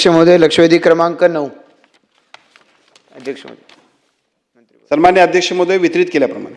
अध्यक्ष महोदय, लक्षवेधी क्रमांक 9. अध्यक्ष महोदय. सन्मान्य अध्यक्ष महोदय, वितरित केल्याप्रमाणे.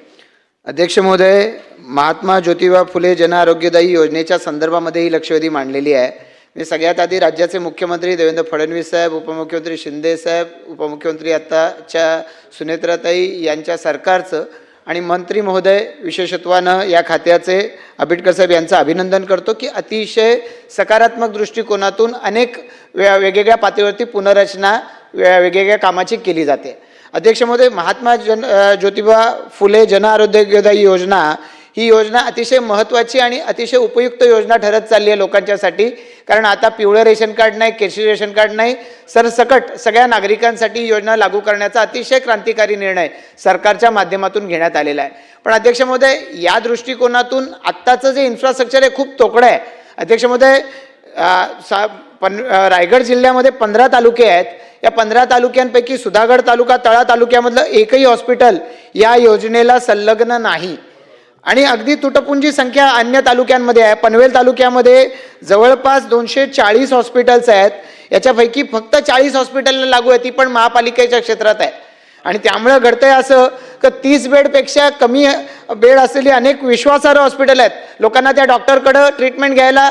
अध्यक्ष महोदय, महात्मा ज्योतिबा फुले जन आरोग्यदायी योजनेच्या संदर्भामध्ये ही लक्षवेधी मांडलेली आहे. मी सगळ्यात आधी राज्याचे मुख्यमंत्री देवेंद्र फडणवीस साहेब, उपमुख्यमंत्री शिंदे साहेब, उपमुख्यमंत्री आत्ताच्या सुनेत्राताई यांच्या सरकारचं आणि मंत्री महोदय विशेषत्वानं या खात्याचे आंबेडकर साहेब यांचं अभिनंदन करतो की अतिशय सकारात्मक दृष्टिकोनातून अनेक वेगवेगळ्या पातळीवरती पुनर्रचना वेगवेगळ्या कामाची केली जाते. अध्यक्ष महोदय, महात्मा ज्योतिबा फुले जन आरोग्यदायी योजना ही योजना अतिशय महत्त्वाची आणि अतिशय उपयुक्त योजना ठरत चालली आहे लोकांच्यासाठी. कारण आता पिवळं रेशन कार्ड नाही, केशरी रेशन कार्ड नाही, सरसकट सगळ्या नागरिकांसाठी ही योजना लागू करण्याचा अतिशय क्रांतिकारी निर्णय सरकारच्या माध्यमातून घेण्यात आलेला आहे. पण अध्यक्ष महोदय, या दृष्टिकोनातून आत्ताचं जे इन्फ्रास्ट्रक्चर आहे खूप तोकडं आहे. अध्यक्ष महोदय, रायगड जिल्ह्यामध्ये 15 तालुके आहेत. या 15 तालुक्यांपैकी सुधागड तालुका, तळा तालुक्यामधलं एकही हॉस्पिटल या योजनेला संलग्न नाही आणि अगदी तुटपुंजी संख्या अन्य तालुक्यांमध्ये आहे. पनवेल तालुक्यामध्ये जवळपास 240 हॉस्पिटल्स आहेत. याच्यापैकी फक्त 40 हॉस्पिटलला लागू आहे, ती पण महापालिकेच्या क्षेत्रात आहे. आणि त्यामुळे घडतंय असं की 30 बेडपेक्षा कमी बेड असलेली अनेक विश्वासार्ह हॉस्पिटल आहेत. लोकांना त्या डॉक्टरकडं ट्रीटमेंट घ्यायला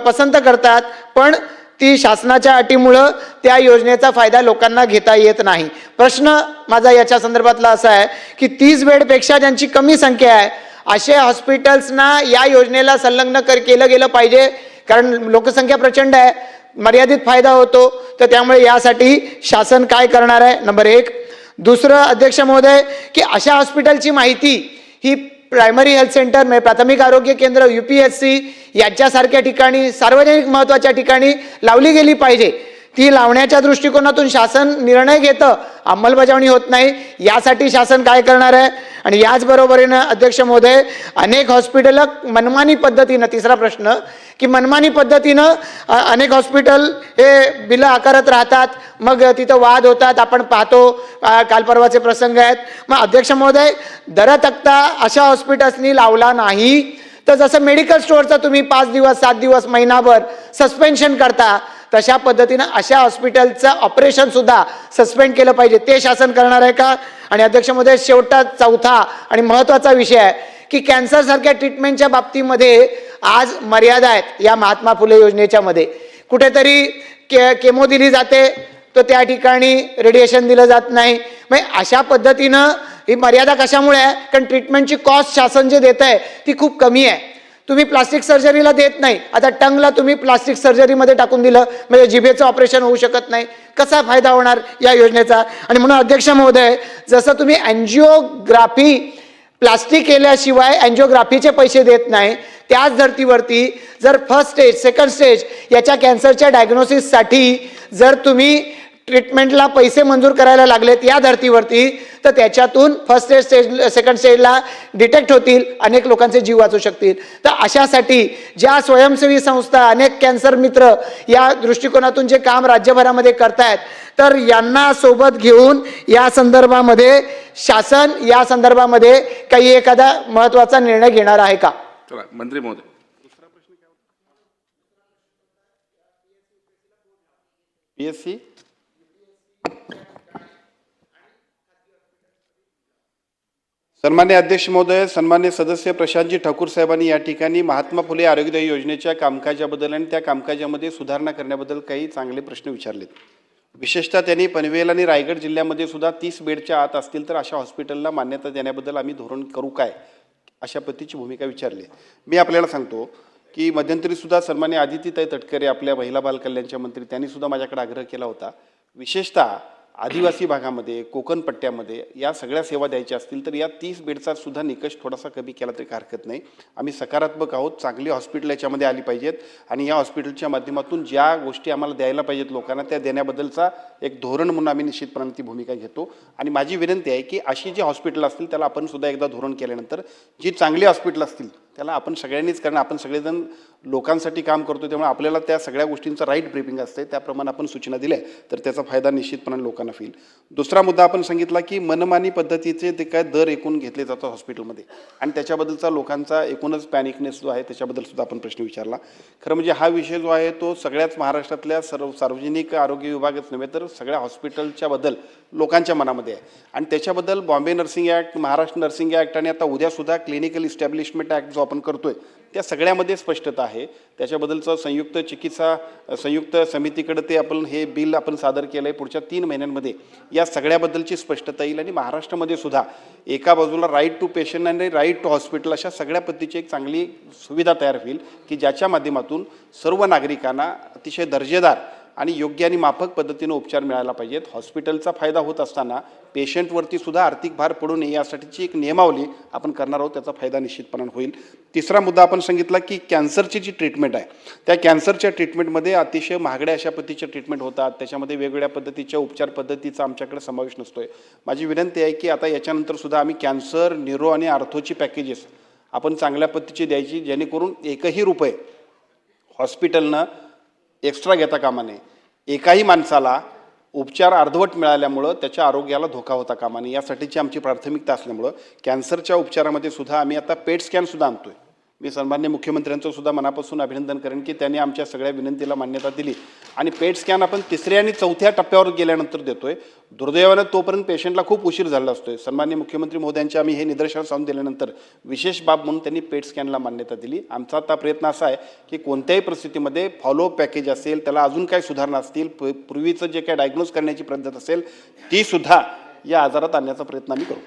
पसंत करतात, पण ती शासनाच्या अटीमुळं त्या योजनेचा फायदा लोकांना घेता येत नाही. प्रश्न माझा याच्या संदर्भातला असा आहे की 30 बेडपेक्षा ज्यांची कमी संख्या आहे अशा हॉस्पिटल्सना या योजनेला संलग्न केलं गेलं पाहिजे. कारण लोकसंख्या प्रचंड आहे, मर्यादित फायदा होतो. तर त्यामुळे यासाठी शासन काय करणार आहे, नंबर 1. दुसरं अध्यक्ष महोदय, की अशा हॉस्पिटलची माहिती ही प्रायमरी हेल्थ सेंटर म्हणजे प्राथमिक आरोग्य केंद्र, UPSC यांच्यासारख्या ठिकाणी सार्वजनिक महत्त्वाच्या ठिकाणी लावली गेली पाहिजे. ती लावण्याच्या दृष्टिकोनातून शासन निर्णय घेतं, अंमलबजावणी होत नाही. यासाठी शासन काय करणार आहे? आणि याचबरोबरीनं अध्यक्ष महोदय, अनेक हॉस्पिटल मनमानी पद्धतीनं, तिसरा प्रश्न, की मनमानी पद्धतीनं अनेक हॉस्पिटल हे बिलं आकारत राहतात, मग तिथं वाद होतात. आपण पाहतो, काल परवाचे प्रसंग आहेत. मग अध्यक्ष महोदय, दर तक्ता अशा हॉस्पिटल्सनी लावला नाही तर जसं मेडिकल स्टोअरचं तुम्ही 5 दिवस 7 दिवस महिनाभर सस्पेन्शन करता, तशा पद्धतीनं अशा हॉस्पिटलचं ऑपरेशन सुद्धा सस्पेंड केलं पाहिजे. ते शासन करणार आहे का? आणि अध्यक्ष महोदय, शेवटचा चौथा आणि महत्त्वाचा विषय आहे की कॅन्सरसारख्या ट्रीटमेंटच्या बाबतीमध्ये आज मर्यादा आहेत. या महात्मा फुले योजनेच्या मध्ये कुठेतरी केमो दिली जाते तर त्या ठिकाणी रेडिएशन दिलं जात नाही. मग अशा पद्धतीनं ही मर्यादा कशामुळे आहे? कारण ट्रीटमेंटची कॉस्ट शासन जे देत आहे ती खूप कमी आहे. तुम्ही प्लास्टिक सर्जरीला देत नाही, आता टंगला तुम्ही प्लास्टिक सर्जरीमध्ये टाकून दिलं म्हणजे जिभेचं ऑपरेशन होऊ शकत नाही. कसा फायदा होणार या योजनेचा? आणि म्हणून अध्यक्ष महोदय, जसं तुम्ही अँजिओग्राफी प्लास्टिक केल्याशिवाय अँजिओग्राफीचे पैसे देत नाही, त्याच धर्तीवरती जर फर्स्ट स्टेज, सेकंड स्टेज याच्या कॅन्सरच्या डायग्नोसिससाठी जर तुम्ही ट्रीटमेंटला पैसे मंजूर करायला लागलेत या धर्तीवरती, तर त्याच्यातून फर्स्ट स्टेज सेकंड स्टेजला डिटेक्ट होतील, अनेक लोकांचे जीव वाचू शकतील. तर अशासाठी ज्या स्वयंसेवी संस्था, अनेक कॅन्सर मित्र या दृष्टिकोनातून जे काम राज्यभरामध्ये करतायत, तर यांना सोबत घेऊन या संदर्भामध्ये शासन या संदर्भामध्ये काही एखादा महत्त्वाचा निर्णय घेणार आहे का? मंत्री महोदय. PSC सन्मान्य अध्यक्ष महोदय, सन्मान्य सदस्य प्रशांतजी ठाकूर साहेबांनी या ठिकाणी महात्मा फुले आरोग्यदायी योजनेच्या कामकाजाबद्दल आणि त्या कामकाजामध्ये सुधारणा करण्याबद्दल काही चांगले प्रश्न विचारलेत. विशेषतः त्यांनी पनवेल आणि रायगड जिल्ह्यामध्ये सुद्धा 30 बेडच्या आत असतील तर अशा हॉस्पिटलला मान्यता देण्याबद्दल आम्ही धोरण करू काय, अशा पद्धतीची भूमिका विचारली. मी आपल्याला सांगतो की मध्यंतरी सुद्धा सन्मान्य आदितीताई तटकरे, आपल्या महिला बाल कल्याणच्या मंत्री, त्यांनी सुद्धा माझ्याकडे आग्रह केला होता. विशेषतः आदिवासी भागामध्ये, कोकण पट्ट्यामध्ये या सगळ्या सेवा द्यायच्या असतील तर या 30 बेडचा सुद्धा निकष थोडासा कमी केला तरी हरकत नाही. आम्ही सकारात्मक आहोत. चांगली हॉस्पिटल याच्यामध्ये आली पाहिजेत आणि या हॉस्पिटलच्या माध्यमातून ज्या गोष्टी आम्हाला द्यायला पाहिजेत लोकांना त्या देण्याबद्दलचा एक धोरण म्हणून आम्ही निश्चितपणे ती भूमिका घेतो. आणि माझी विनंती आहे की अशी जी हॉस्पिटल असतील त्याला आपण सुद्धा एकदा धोरण केल्यानंतर जी चांगली हॉस्पिटल असतील त्याला आपण सगळ्यांनीच करणं, आपण सगळेजण लोकांसाठी काम करतो, त्यामुळे आपल्याला त्या सगळ्या गोष्टींचं राईट ब्रीफिंग असते, त्याप्रमाणे आपण सूचना दिल्या तर त्याचा फायदा निश्चितपणे लोकांना होईल. दुसरा मुद्दा आपण सांगितला की मनमानी पद्धतीचे ते काय दर एकूण घेतले जातात हॉस्पिटलमध्ये आणि त्याच्याबद्दलचा लोकांचा एकूणच पॅनिकनेस जो आहे त्याच्याबद्दल सुद्धा आपण प्रश्न विचारला. खरं म्हणजे हा विषय जो आहे तो सगळ्याच महाराष्ट्रातल्या सार्वजनिक आरोग्य विभागच नव्हे तर सगळ्या हॉस्पिटलच्या बद्दल लोकांच्या मनामध्ये आहे आणि त्याच्याबद्दल Bombay nursing act, Maharashtra nursing act आणि आता उद्यासुद्धा क्लिनिकल इस्टॅब्लिशमेंट ॲक्ट जो आपण करतोय त्या सगळ्यामध्ये स्पष्टता आहे. त्याच्याबद्दलचं संयुक्त समितीकडे ते आपण हे बिल आपण सादर केलं आहे. पुढच्या 3 महिन्यांमध्ये या सगळ्याबद्दलची स्पष्टता येईल आणि महाराष्ट्रामध्ये सुद्धा एका बाजूला राईट टू पेशंट आणि राईट टू हॉस्पिटल अशा सगळ्या पद्धतीची एक चांगली सुविधा तयार होईल की ज्याच्या माध्यमातून सर्व नागरिकांना अतिशय दर्जेदार आणि योग्य आणि माफक पद्धतीने उपचार मिळायला पाहिजेत. हॉस्पिटलचा फायदा होत असताना पेशंटवरती सुद्धा आर्थिक भार पडू नये यासाठीची एक नियमावली आपण करणार आहोत, त्याचा फायदा निश्चितपणे होईल. तिसरा मुद्दा आपण सांगितला की कॅन्सरची जी ट्रीटमेंट आहे त्या कॅन्सरच्या ट्रीटमेंटमध्ये अतिशय महागड्या अशा पद्धतीच्या ट्रीटमेंट होतात, त्याच्यामध्ये वेगवेगळ्या पद्धतीच्या उपचार पद्धतीचा आमच्याकडे समावेश नसतोय. माझी विनंती आहे की आता याच्यानंतर सुद्धा आम्ही कॅन्सर, न्यूरो आणि आर्थोची पॅकेजेस आपण चांगल्या पद्धतीची द्यायची, जेणेकरून एकही रुपये हॉस्पिटलनं एक्स्ट्रा घेता कामा नये. एकाही माणसाला उपचार अर्धवट मिळाल्यामुळं त्याच्या आरोग्याला धोका होता कामा नये यासाठीची आमची प्राथमिकता असल्यामुळं कॅन्सरच्या उपचारामध्ये सुद्धा आम्ही आता पेट स्कॅनसुद्धा आणतोय. मी सन्माननीय मुख्यमंत्र्यांचं सुद्धा मनापासून अभिनंदन करेन की त्यांनी आमच्या सगळ्या विनंतीला मान्यता दिली आणि पेट स्कॅन आपण 3ऱ्या आणि 4थ्या टप्प्यावर गेल्यानंतर देतोय. दुर्दैवानं तोपर्यंत पेशंटला खूप उशीर झालेला असतोय. सन्माननीय मुख्यमंत्री महोदयांच्या आम्ही हे निदर्शनास आणून दिल्यानंतर विशेष बाब म्हणून त्यांनी पेट स्कॅनला मान्यता दिली. आमचा आता प्रयत्न असा आहे की कोणत्याही परिस्थितीमध्ये फॉलोअप पॅकेज असेल, त्याला अजून काही सुधारणा असतील, पूर्वीचं जे काही डायग्नोज करण्याची पद्धत असेल ती सुद्धा या आजारात आणण्याचा प्रयत्न आम्ही करू.